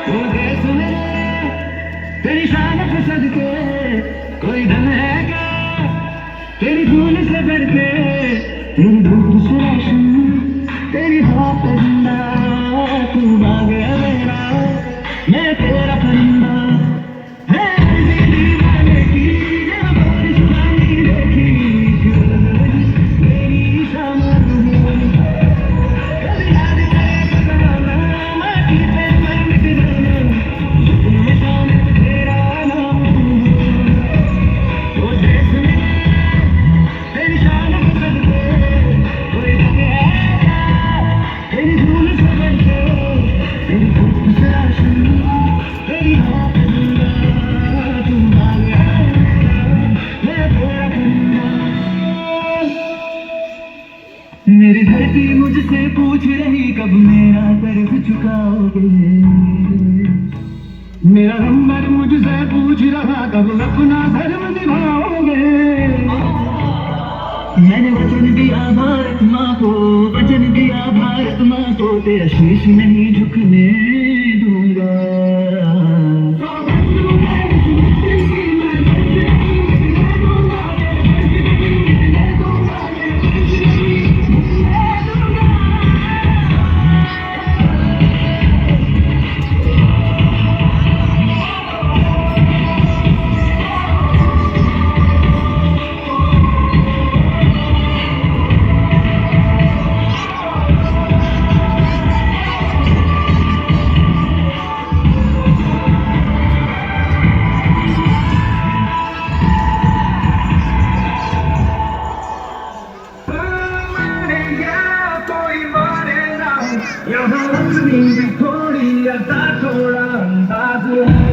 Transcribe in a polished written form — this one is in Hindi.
वो देश मेरे तेरी शान पे सदके कोई धन है क्या तेरी धूल से डरके तेरी धूप से रोशन तेरी हवा पे जिंदा तू भाग गया मेरा मैं तेरा परिंदा है ऐसी दीवाने की जब बारिश पानी देखी मेरी शाम कभी याद करे खजाना माटी पे मैं मिट जाना में शाम तेरा नाम वो देश में तेरी शान पे सदके कोई धन है क्या तेरी धूल से बढ़के तेरी धूप से रोशन तेरी हवा पे जिंदा तू भाग गया मैं तेरा परिंदा मेरी धरती मुझसे पूछ रही कब मेरा कर्ज चुकाओगे मेरा नंबर मुझसे पूछ रहा कब अपना धर्म निभाओगे मैंने वचन दिया भारत माँ को वचन दिया भारत माँ को तेरा शीश नहीं झुकने दूंगा यहाँ अपनी भी थोड़ी अता थोड़ा अंदाज